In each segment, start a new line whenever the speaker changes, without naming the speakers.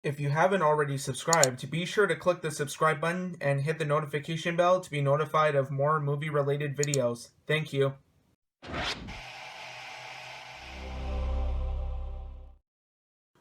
If you haven't already subscribed, be sure to click the subscribe button and hit the notification bell to be notified of more movie-related videos. Thank you.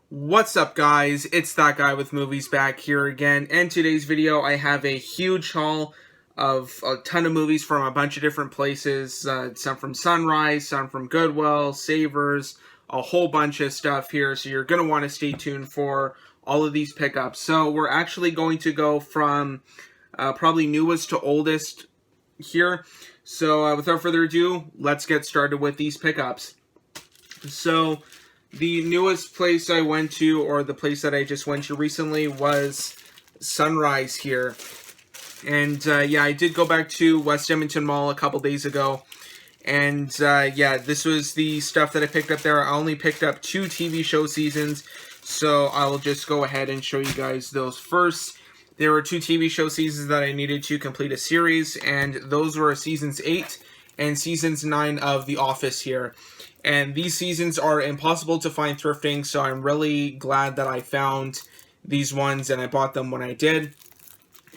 What's up, guys? It's that guy with movies back here again. And today's video, I have a huge haul of a ton of movies from a bunch of different places. Some from Sunrise, some from Goodwill, Savers, a whole bunch of stuff here. So you're going to want to stay tuned for all of these pickups. So we're actually going to go from probably newest to oldest here. So without further ado, let's get started with these pickups. So the newest place I went to, or the place that I just went to recently, was Sunrise here. And yeah, I did go back to West Edmonton Mall a couple days ago. And yeah, this was the stuff that I picked up there. I only picked up 2 TV show seasons, so I'll just go ahead and show you guys those first. There were 2 TV show seasons that I needed to complete a series, and those were seasons 8 and seasons 9 of The Office here. And these seasons are impossible to find thrifting, so I'm really glad that I found these ones and I bought them when I did.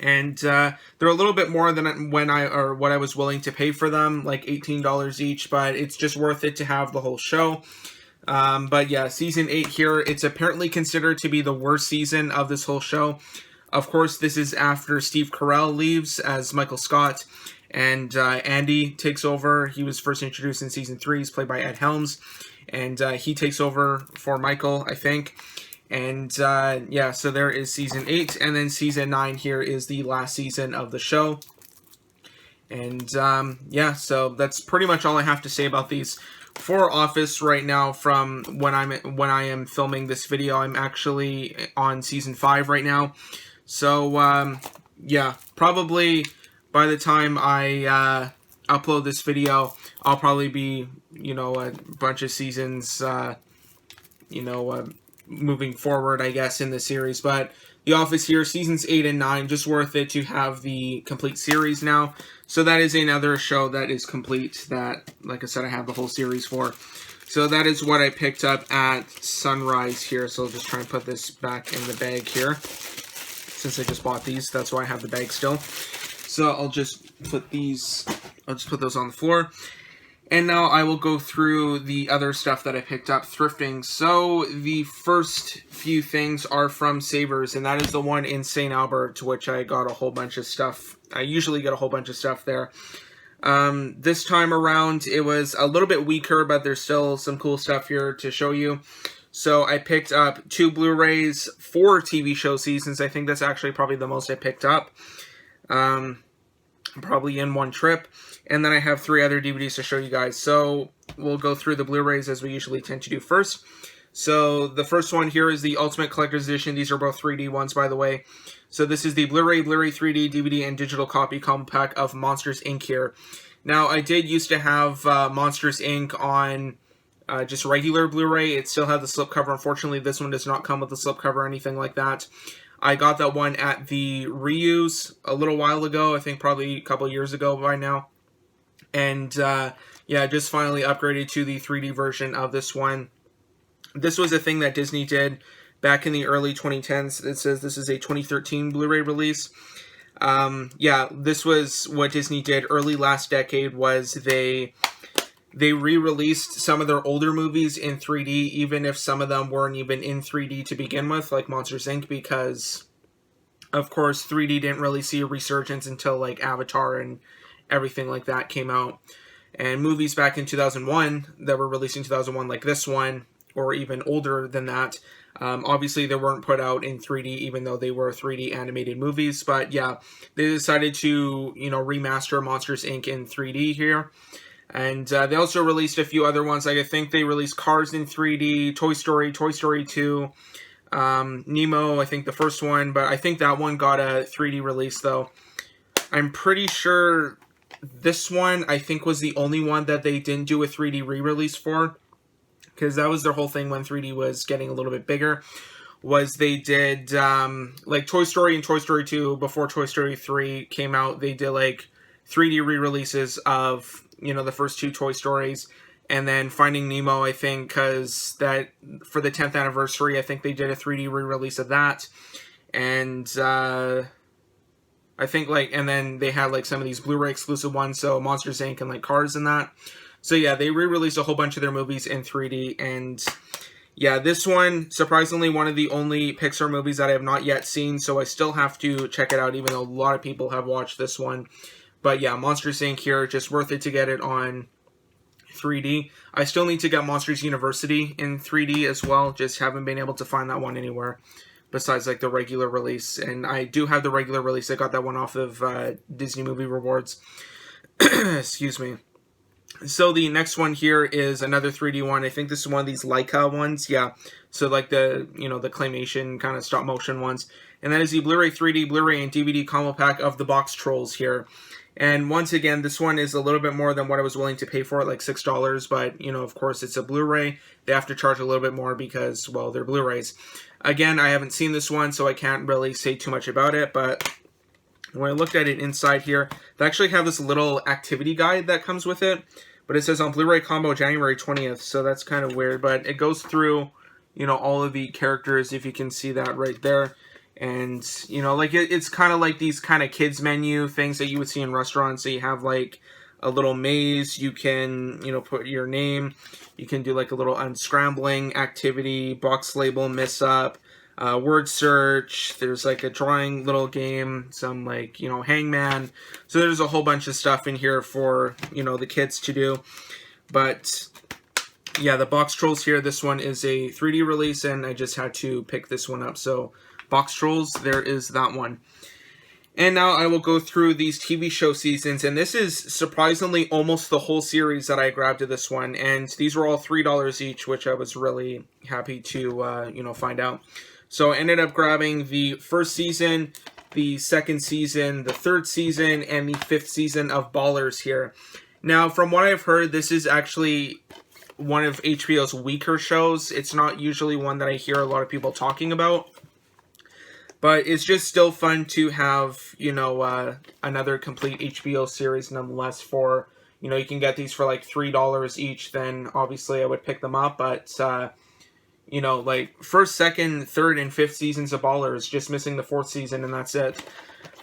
And they're a little bit more than what I was willing to pay for them, like $18 each, but it's just worth it to have the whole show. But yeah, season 8 here, it's apparently considered to be the worst season of this whole show. Of course, this is after Steve Carell leaves as Michael Scott, and Andy takes over. He was first introduced in season 3. He's played by Ed Helms, and he takes over for Michael, I think. And yeah, so there is season 8, and then season 9 here is the last season of the show. And yeah, so that's pretty much all I have to say about these. For Office right now, from when I am filming this video, I'm actually on season 5 right now. So yeah, probably by the time I upload this video, I'll probably be, you know, a bunch of seasons, you know, moving forward, I guess, in the series. But The Office here, seasons 8 and 9, just worth it to have the complete series now. So that is another show that is complete that, like I said, I have the whole series for. So that is what I picked up at Sunrise here. So I'll just try and put this back in the bag here. Since I just bought these, that's why I have the bag still. So I'll just put those on the floor. And now I will go through the other stuff that I picked up thrifting. So the first few things are from Savers, and that is the one in St. Albert, to which I got a whole bunch of stuff. I usually get a whole bunch of stuff there. This time around, it was a little bit weaker, but there's still some cool stuff here to show you. So I picked up 2 Blu-rays, 4 TV show seasons. I think that's actually probably the most I picked up. Probably in one trip. And then I have 3 other DVDs to show you guys. So we'll go through the Blu-rays as we usually tend to do first. So the first one here is the Ultimate Collector's Edition. These are both 3D ones, by the way. So this is the Blu-ray, Blu-ray 3D, DVD, and digital copy combo pack of Monsters, Inc. here. Now, I did used to have Monsters, Inc. on just regular Blu-ray. It still had the slipcover. Unfortunately, this one does not come with the slipcover or anything like that. I got that one at the reuse a little while ago. I think probably a couple years ago by now. And yeah, just finally upgraded to the 3D version of this one. This was a thing that Disney did back in the early 2010s. It says this is a 2013 Blu-ray release. Yeah, this was what Disney did early last decade. Was they re-released some of their older movies in 3D, even if some of them weren't even in 3D to begin with, like Monsters, Inc., because, of course, 3D didn't really see a resurgence until, like, Avatar and everything like that came out. And movies back in 2001 that were released in 2001, like this one, or even older than that, obviously they weren't put out in 3D, even though they were 3D animated movies. But yeah, they decided to, you know, remaster Monsters, Inc. in 3D here. And they also released a few other ones. Like, I think they released Cars in 3D, Toy Story, Toy Story 2, Nemo, I think the first one. But I think that one got a 3D release, though. I'm pretty sure this one, I think, was the only one that they didn't do a 3D re-release for. Because that was their whole thing when 3D was getting a little bit bigger. Was they did, like, Toy Story and Toy Story 2, before Toy Story 3 came out, they did, like, 3D re-releases of, you know, the first 2 Toy Stories. And then Finding Nemo, I think, because that for the 10th anniversary, I think they did a 3D re-release of that. And I think, like, and then they had, like, some of these Blu-ray exclusive ones, so Monsters, Inc. and, like, Cars and that. So, yeah, they re-released a whole bunch of their movies in 3D, and, yeah, this one, surprisingly, one of the only Pixar movies that I have not yet seen, so I still have to check it out, even though a lot of people have watched this one. But, yeah, Monsters, Inc. here, just worth it to get it on 3D. I still need to get Monsters University in 3D as well, just haven't been able to find that one anywhere besides like the regular release. And I do have the regular release. I got that one off of Disney Movie Rewards. Excuse me. So the next one here is another 3D one. I think this is one of these Leica ones. Yeah. So like the, you know, the claymation kind of stop motion ones. And that is the Blu-ray 3D, Blu-ray and DVD combo pack of the Box Trolls here. And once again, this one is a little bit more than what I was willing to pay for it, like $6. But, you know, of course, it's a Blu-ray. They have to charge a little bit more because, well, they're Blu-rays. Again, I haven't seen this one, so I can't really say too much about it. But when I looked at it inside here, they actually have this little activity guide that comes with it. But it says on Blu-ray combo January 20th, so that's kind of weird. But it goes through, you know, all of the characters, if you can see that right there. And, you know, like, it's kind of like these kind of kids menu things that you would see in restaurants. So you have, like, a little maze. You can, you know, put your name. You can do, like, a little unscrambling activity, box label, miss up, word search. There's, like, a drawing little game, some, like, you know, hangman. So there's a whole bunch of stuff in here for, you know, the kids to do. But yeah, the Box Trolls here, this one is a 3D release, and I just had to pick this one up. So Box Trolls, there is that one. And now I will go through these TV show seasons, and this is surprisingly almost the whole series that I grabbed to this one, and these were all $3 each, which I was really happy to, you know, find out. So I ended up grabbing the first season, the second season, the third season, and the fifth season of Ballers here. Now, from what I've heard, this is actually one of HBO's weaker shows. It's not usually one that I hear a lot of people talking about. But it's just still fun to have, you know, another complete HBO series nonetheless for, you know, you can get these for like $3 each, then obviously I would pick them up. But, you know, like first, second, third, and fifth seasons of Ballers, just missing the fourth season and that's it.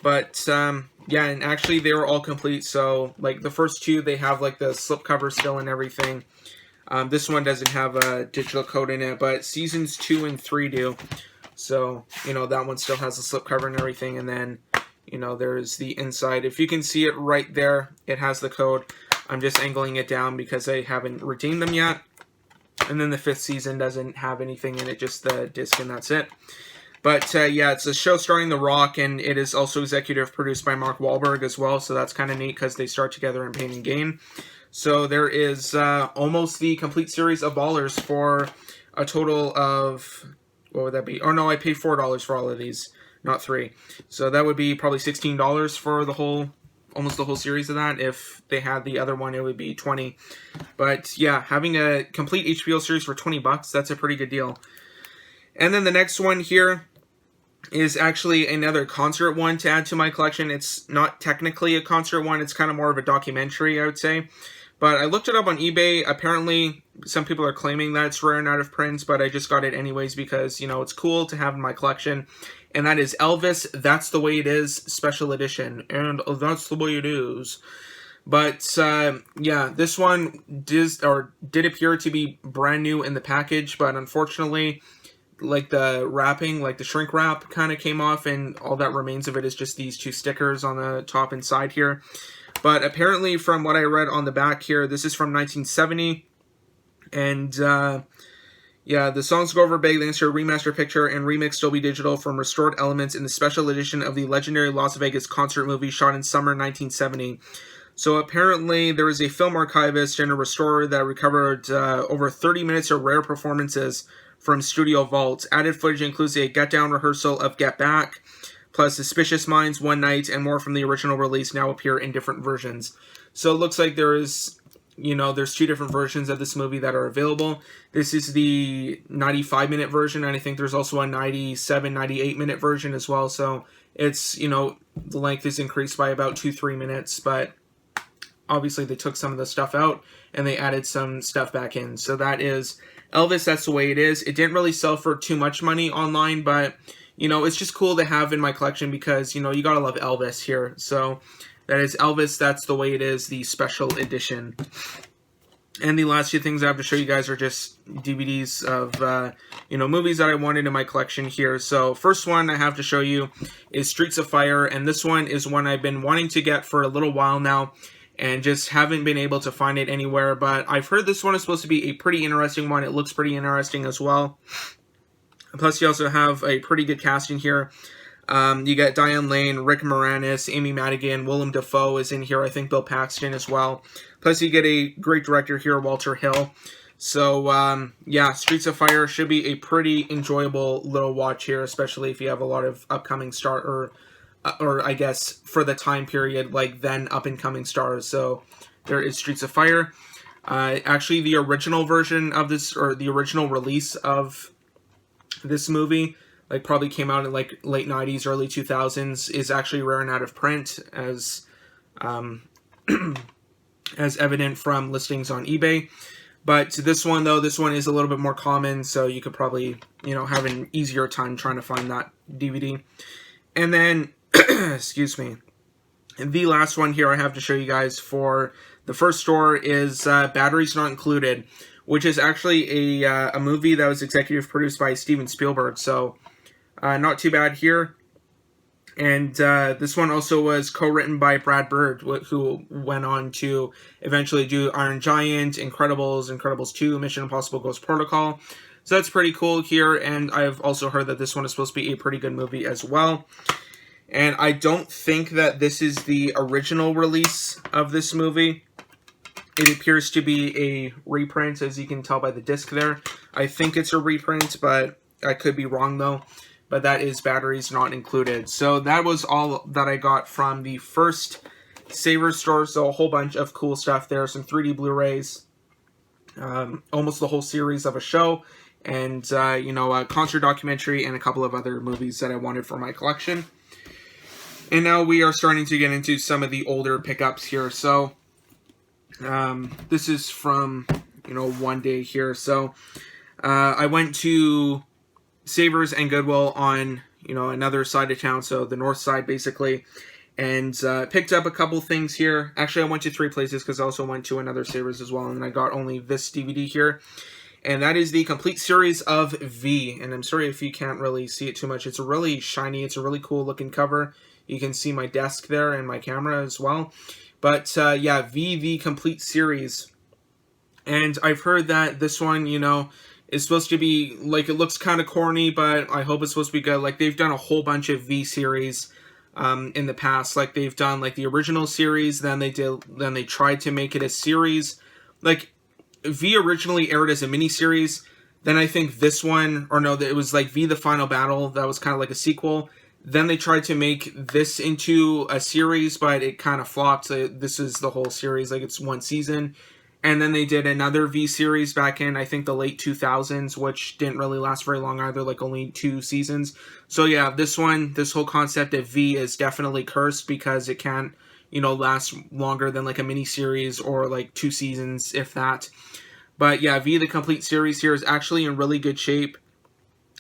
But, yeah, and actually they were all complete. So, like the first two, they have like the slipcover still and everything. This one doesn't have a digital code in it, but seasons 2 and 3 do. So, you know, that one still has a slipcover and everything, and then, you know, there's the inside. If you can see it right there, it has the code. I'm just angling it down because I haven't redeemed them yet. And then the fifth season doesn't have anything in it, just the disc, and that's it. But, yeah, it's a show starring The Rock, and it is also executive produced by Mark Wahlberg as well, so that's kind of neat because they start together in Pain and Gain. So there is almost the complete series of Ballers for a total of... what would that be? Oh, no, I paid $4 for all of these, not $3. So that would be probably $16 for the whole, almost the whole series of that. If they had the other one, it would be $20. But yeah, having a complete HBO series for $20, that's a pretty good deal. And then the next one here is actually another concert one to add to my collection. It's not technically a concert one. It's kind of more of a documentary, I would say. But I looked it up on eBay. Apparently, some people are claiming that it's rare and out of print, but I just got it anyways because, you know, it's cool to have in my collection. And that is Elvis, That's the Way It Is, Special Edition. And that's the way it is. But, yeah, this one did appear to be brand new in the package, but unfortunately, like the wrapping, like the shrink wrap kind of came off, and all that remains of it is just these two stickers on the top and side here. But apparently, from what I read on the back here, this is from 1970. And, yeah, the songs go over big thanks to a remaster picture and remixed Dolby Digital from restored elements in the special edition of the legendary Las Vegas concert movie shot in summer 1970. So apparently, there is a film archivist and a restorer that recovered over 30 minutes of rare performances from Studio Vault. Added footage includes a get-down rehearsal of Get Back, plus Suspicious Minds, One Night, and more from the original release now appear in different versions. So it looks like there is, you know, there's two different versions of this movie that are available. This is the 95-minute version, and I think there's also a 97, 98-minute version as well. So it's, you know, the length is increased by about 2-3 minutes. But obviously they took some of the stuff out and they added some stuff back in. So that is Elvis. That's the way it is. It didn't really sell for too much money online, but you know, it's just cool to have in my collection because, you know, you gotta love Elvis here. So that is Elvis. That's the way it is, the special edition. And the last few things I have to show you guys are just DVDs of, you know, movies that I wanted in my collection here. So first one I have to show you is Streets of Fire. And this one is one I've been wanting to get for a little while now and just haven't been able to find it anywhere. But I've heard this one is supposed to be a pretty interesting one. It looks pretty interesting as well. Plus, you also have a pretty good casting here. You got Diane Lane, Rick Moranis, Amy Madigan, Willem Dafoe is in here. I think Bill Paxton as well. Plus, you get a great director here, Walter Hill. So, yeah, Streets of Fire should be a pretty enjoyable little watch here, especially if you have a lot of upcoming or I guess for the time period, like then up-and-coming stars. So, there is Streets of Fire. Actually, the original version of this, or the original release of this movie, like probably came out in like late 90s, early 2000s, is actually rare and out of print, as as evident from listings on eBay. But this one, though, this one is a little bit more common, so you could probably, you know, have an easier time trying to find that DVD. And then, excuse me, the last one here I have to show you guys for the first store is Batteries Not Included, which is actually a movie that was executive produced by Steven Spielberg. So, not too bad here. And this one also was co-written by Brad Bird, who went on to eventually do Iron Giant, Incredibles, Incredibles 2, Mission Impossible Ghost Protocol. So that's pretty cool here, and I've also heard that this one is supposed to be a pretty good movie as well. And I don't think that this is the original release of this movie. It appears to be a reprint, as you can tell by the disc there. I think it's a reprint, but I could be wrong, though. But that is Batteries Not Included. So that was all that I got from the first Savers store. So a whole bunch of cool stuff there. Some 3D Blu-rays. Almost the whole series of a show. And, you know, a concert documentary and a couple of other movies that I wanted for my collection. And now we are starting to get into some of the older pickups here. So this is from, you know, one day here. So I went to Savers and Goodwill on, you know, another side of town, so the north side basically, and picked up a couple things here. Actually, I went to 3 places because I also went to another Savers as well, and I got only this DVD here, and that is the complete series of V. And I'm sorry if you can't really see it too much. It's really shiny. It's a really cool looking cover. You can see my desk there and my camera as well. But yeah, V, the complete series. And I've heard that this one, you know, is supposed to be, like, it looks kind of corny, but I hope it's supposed to be good. Like, they've done a whole bunch of V series in the past. Like, they've done, like, the original series, then they tried to make it a series. Like, V originally aired as a miniseries. Then I think this one, or no, it was, like, V the Final Battle. That was kind of like a sequel. Then they tried to make this into a series, but it kind of flopped. So this is the whole series, like, it's one season. And then they did another V series back in, I think, the late 2000s, which didn't really last very long either, like only 2 seasons. So yeah, this whole concept of V is definitely cursed because it can't, you know, last longer than like a mini series or like 2 seasons, if that. But yeah, V, the complete series here, is actually in really good shape.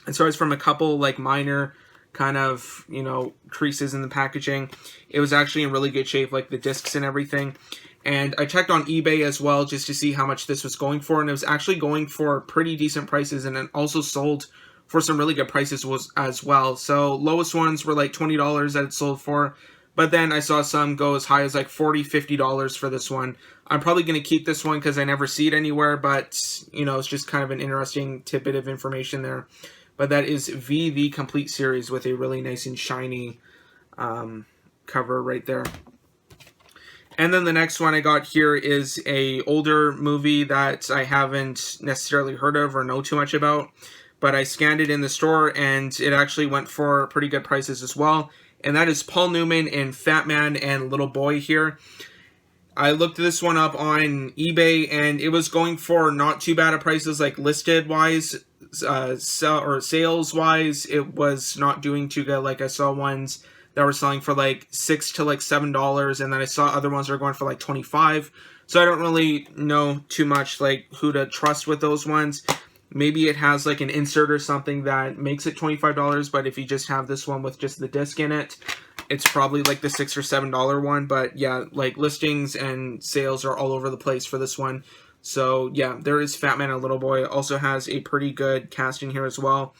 And so it's from a couple like minor kind of, you know, creases in the packaging. It was actually in really good shape, like the discs and everything. And I checked on eBay as well just to see how much this was going for, and it was actually going for pretty decent prices, and it also sold for some really good prices as well. So lowest ones were like $20 that it sold for, but then I saw some go as high as like $40, $50 for this one. I'm probably going to keep this one because I never see it anywhere, but, you know, it's just kind of an interesting tidbit of information there. But that is V, the complete series, with a really nice and shiny cover right there. And then the next one I got here is a older movie that I haven't necessarily heard of or know too much about, but I scanned it in the store and it actually went for pretty good prices as well. And that is Paul Newman in Fat Man and Little Boy here. I looked this one up on eBay and it was going for not too bad of prices, like listed wise, sales wise. It was not doing too good. Like I saw ones that were selling for like $6 to like $7, and then I saw other ones that are going for like $25. So I don't really know too much like who to trust with those ones. Maybe it has like an insert or something that makes it $25, but if you just have this one with just the disc in it, it's probably like the $6 or $7 one. But yeah, like listings and sales are all over the place for this one. So yeah, there is Fat Man and Little Boy. It also has a pretty good cast in here as well,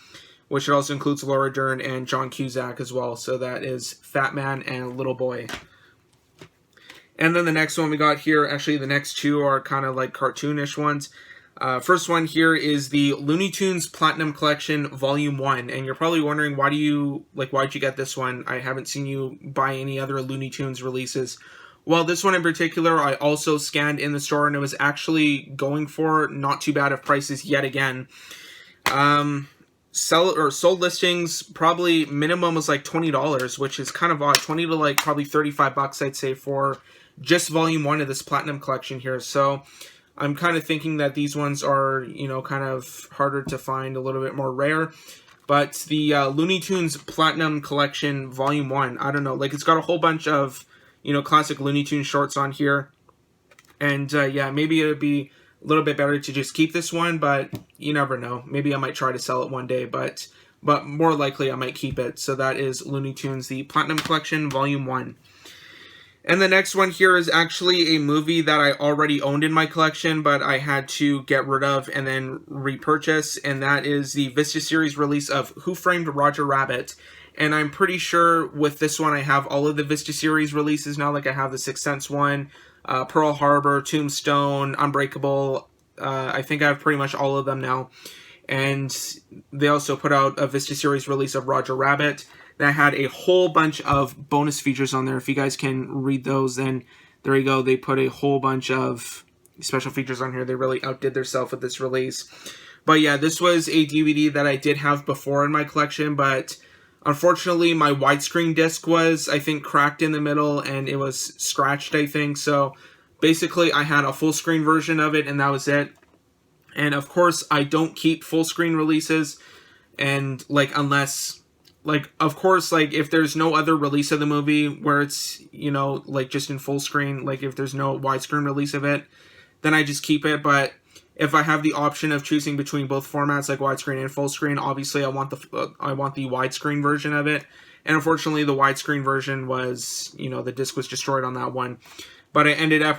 which it also includes Laura Dern and John Cusack as well. So that is Fat Man and Little Boy. And then the next one we got here, actually the next two are kind of like cartoonish ones. First one here is the Looney Tunes Platinum Collection Volume 1. And you're probably wondering, why'd you get this one? I haven't seen you buy any other Looney Tunes releases. Well, this one in particular, I also scanned in the store, and it was actually going for not too bad of prices yet again. Sold listings, probably minimum was like $20, which is kind of odd. 20 to like probably $35, I'd say, for just Volume 1 of this Platinum Collection here. So I'm kind of thinking that these ones are, you know, kind of harder to find, a little bit more rare. But the Looney Tunes Platinum Collection Volume 1, I don't know, like it's got a whole bunch of, you know, classic Looney Tunes shorts on here. And yeah, maybe it would be a little bit better to just keep this one, but you never know. Maybe I might try to sell it one day, but more likely I might keep it. So that is Looney Tunes, the Platinum Collection Volume 1. And the next one here is actually a movie that I already owned in my collection, but I had to get rid of and then repurchase, and that is the Vista Series release of Who Framed Roger Rabbit. And I'm pretty sure with this one I have all of the Vista Series releases now, like I have the Sixth Sense one, Pearl Harbor, Tombstone, Unbreakable. I think I have pretty much all of them now. And they also put out a Vista Series release of Roger Rabbit that had a whole bunch of bonus features on there. If you guys can read those, then there you go. They put a whole bunch of special features on here. They really outdid themselves with this release. But yeah, this was a DVD that I did have before in my collection, but unfortunately my widescreen disc was, I think, cracked in the middle and it was scratched, I think. So basically I had a full screen version of it and that was it. And of course I don't keep full screen releases, and like unless, like, of course, like, if there's no other release of the movie where it's, you know, like, just in full screen, like, if there's no widescreen release of it, then I just keep it. But if I have the option of choosing between both formats, like widescreen and full screen, obviously I want the widescreen version of it. And unfortunately, the widescreen version was, you know, the disc was destroyed on that one. But I ended up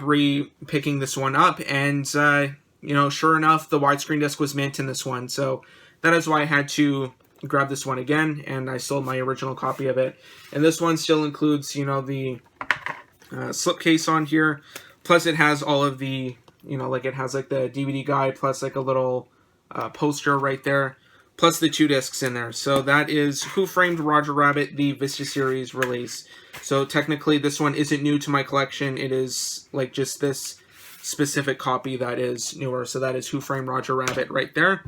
picking this one up, and, you know, sure enough, the widescreen disc was mint in this one. So that is why I had to grab this one again, and I sold my original copy of it. And this one still includes, you know, the slipcase on here, plus it has all of the, you know, like it has like the DVD guide, plus like a little poster right there, plus the 2 discs in there. So that is Who Framed Roger Rabbit, the Vista Series release. So technically this one isn't new to my collection. It is like just this specific copy that is newer. So that is Who Framed Roger Rabbit right there.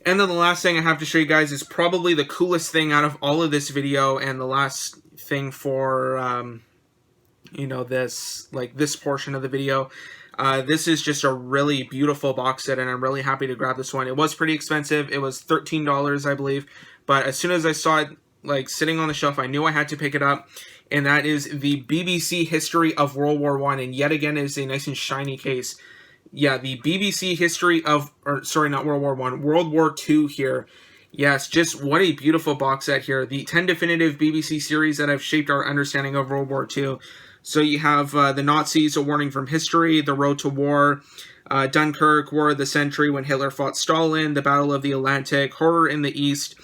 And then the last thing I have to show you guys is probably the coolest thing out of all of this video, and the last thing for, you know, this portion of the video. This is just a really beautiful box set, and I'm really happy to grab this one. It was pretty expensive. It was $13, I believe. But as soon as I saw it, like, sitting on the shelf, I knew I had to pick it up. And that is the BBC History of World War I. And yet again, it is a nice and shiny case. Yeah, the BBC History of, or sorry, not World War I, World War II here. Yes, just what a beautiful box set here. The 10 definitive BBC series that have shaped our understanding of World War II. So you have The Nazis, A Warning from History, The Road to War, Dunkirk, War of the Century, When Hitler Fought Stalin, The Battle of the Atlantic, Horror in the East,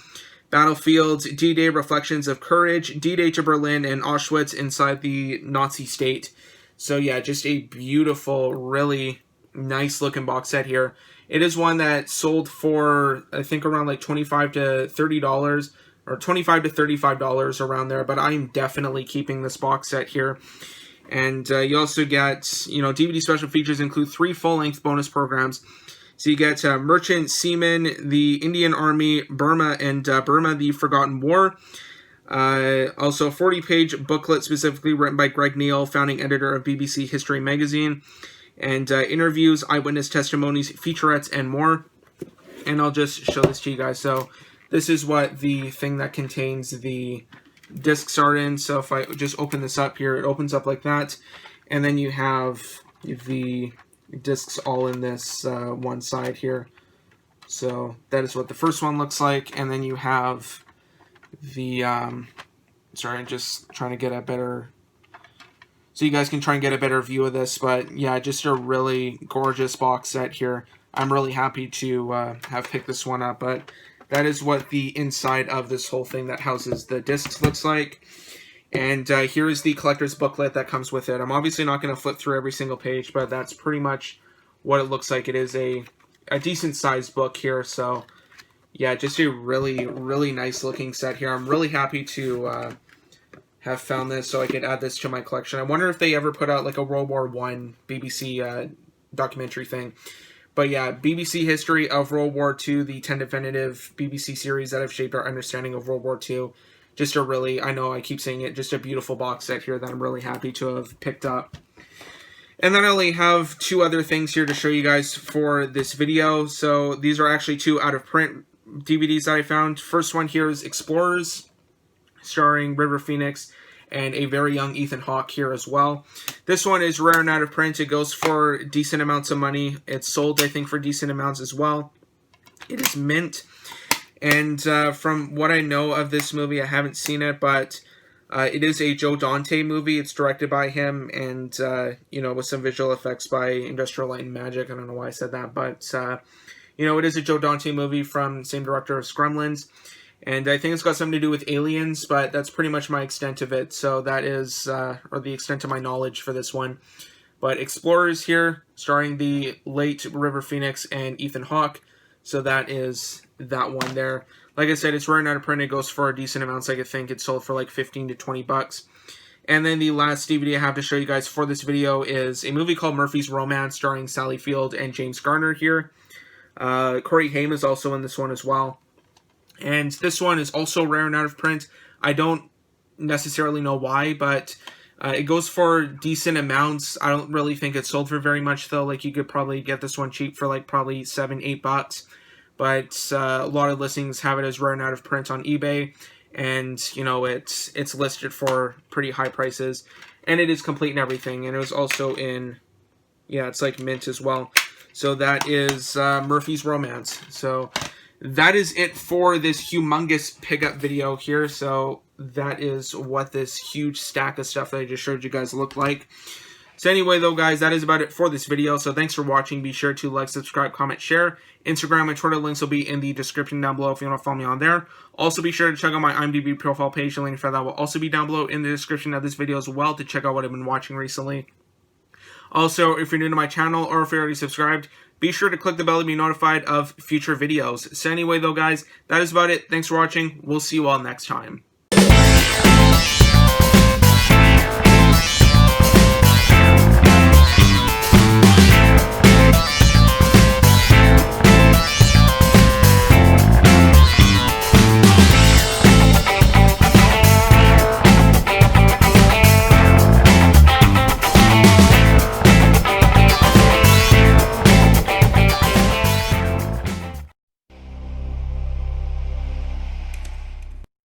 Battlefields, D-Day, Reflections of Courage, D-Day to Berlin, and Auschwitz inside the Nazi state. So yeah, just a beautiful, really nice looking box set here. It is one that sold for, I think, around like $25 to $30, or $25 to $35 around there, but I'm definitely keeping this box set here. And you also get, you know, DVD special features include 3 full-length bonus programs. So you get Merchant Seaman, the Indian Army, Burma, and Burma, the Forgotten War. Also a 40-page booklet specifically written by Greg Neal, founding editor of BBC History magazine. And interviews, eyewitness testimonies, featurettes, and more. And I'll just show this to you guys. So this is what the thing that contains the, discs are in. So if I just open this up here, it opens up like that. And then you have the discs all in this one side here. So that is what the first one looks like. And then you have the, sorry, I'm just trying to get a better, so you guys can try and get a better view of this. But yeah, just a really gorgeous box set here. I'm really happy to have picked this one up. But that is what the inside of this whole thing that houses the discs looks like. And here is the collector's booklet that comes with it. I'm obviously not going to flip through every single page, but that's pretty much what it looks like. It is a decent sized book here. So yeah, just a really, really nice looking set here. I'm really happy to have found this so I could add this to my collection. I wonder if they ever put out like a World War I BBC documentary thing. But yeah, BBC History of World War II, the 10 definitive BBC series that have shaped our understanding of World War II. Just a really, I know I keep saying it, just a beautiful box set here that I'm really happy to have picked up. And then I only have two other things here to show you guys for this video. So these are actually two out-of-print DVDs that I found. First one here is Explorers, starring River Phoenix and a very young Ethan Hawke here as well. This one is rare and out of print. It goes for decent amounts of money. It's sold, I think, for decent amounts as well. It is mint. And from what I know of this movie, I haven't seen it, but it is a Joe Dante movie. It's directed by him and, you know, with some visual effects by Industrial Light and Magic. I don't know why I said that, but, you know, it is a Joe Dante movie from the same director as Gremlins. And I think it's got something to do with aliens, but that's pretty much my extent of it. So that is, or the extent of my knowledge for this one. But Explorers here, starring the late River Phoenix and Ethan Hawke. So that is that one there. Like I said, it's rare and out of print. It goes for a decent amount. Like I think it's sold for like 15 to 20 bucks. And then the last DVD I have to show you guys for this video is a movie called Murphy's Romance, starring Sally Field and James Garner here. Corey Haim is also in this one as well. And this one is also rare and out of print. I don't necessarily know why, but it goes for decent amounts. I don't really think it's sold for very much, though. Like, you could probably get this one cheap for like probably $7, $8. But a lot of listings have it as rare and out of print on eBay. And, you know, it's listed for pretty high prices. And it is complete and everything. And it was also in, yeah, it's like mint as well. So that is Murphy's Romance. So that is it for this humongous pickup video here. So that is what this huge stack of stuff that I just showed you guys looked like. So anyway, though, guys, that is about it for this video. So thanks for watching. Be sure to like, subscribe, comment, share. Instagram and Twitter links will be in the description down below if you want to follow me on there. Also, be sure to check out my IMDb profile page. The link for that will also be down below in the description of this video as well to check out what I've been watching recently. Also, if you're new to my channel or if you're already subscribed, be sure to click the bell to be notified of future videos. So anyway, though, guys, that is about it. Thanks for watching. We'll see you all next time.